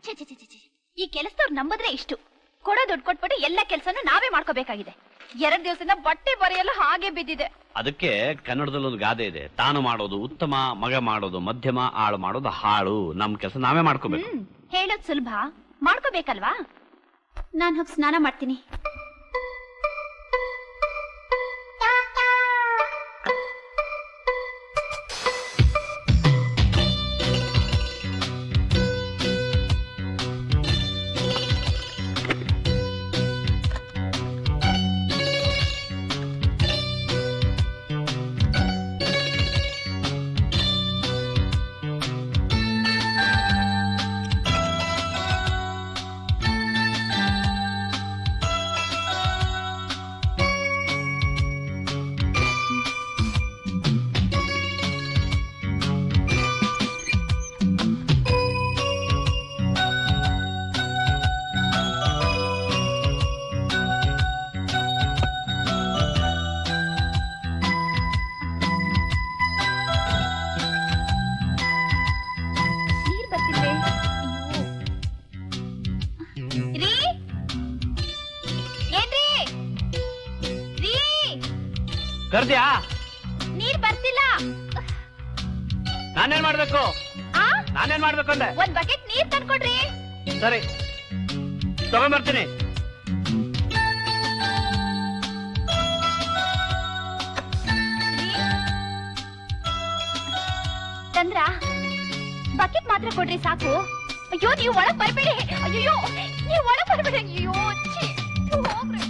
ಛೆ ಛೆ ಛೆ ಛೆ. ಈ ಕೆಲಸದವ್ರು ನಂಬುದ್ರೆ ಇಷ್ಟು ಕೊಡೋ ದುಡ್ಡು ಕೊಟ್ಬಿಟ್ಟು ಎಲ್ಲ ಕೆಲಸನೂ ನಾವೇ ಮಾಡ್ಕೋಬೇಕಾಗಿದೆ. 2 ದಿವಸದಿಂದ ಬಟ್ಟೆ ಬರೆಯಲ್ಲ ಹಾಗೆ ಬಿದ್ದಿದೆ. ಅದಕ್ಕೆ ಕನ್ನಡದಲ್ಲಿ ಒಂದು ಗಾದೆ ಇದೆ, ತಾನು ಮಾಡೋದು ಉತ್ತಮ, ಮಗ ಮಾಡೋದು ಮಧ್ಯಮ, ಆಳು ಮಾಡೋದು ಹಾಳು. ನಮ್ ಕೆಲಸ ನಾವೇ ಮಾಡ್ಕೋಬೇಕು. ಹೇಳೋದ್ ಸುಲಭ, ಮಾಡ್ಕೋಬೇಕಲ್ವಾ? ನಾನ್ ಹೋಗಿ ಸ್ನಾನ ಮಾಡ್ತೀನಿ. ಕರ್ದ್ಯಾ? ನೀರ್ ಬರ್ತಿಲ್ಲ. ನಾನೇನ್ ಮಾಡ್ಬೇಕು? ನಾನೇನ್ ಮಾಡ್ಬೇಕು ಅಂದೆ? ಒಂದ್ ಬಕೆಟ್ ನೀರ್ ತಂದ್ಕೊಡ್ರಿ. ಸರಿ, ತಗೊಂಡ್ಬರ್ತೀನಿ. ತಂದ್ರ ಬಕೆಟ್ ಮಾತ್ರ ಕೊಡ್ರಿ ಸಾಕು. ಅಯ್ಯೋ, ನೀವು ಒಳಗ್ ಬರ್ಬೇಡಿ. ಅಯ್ಯೋ, ನೀವು ಒಳಗ್ ಬರ್ಬೇಡಿ. ಅಯ್ಯೋ, ಹೋಗ್ರಿ.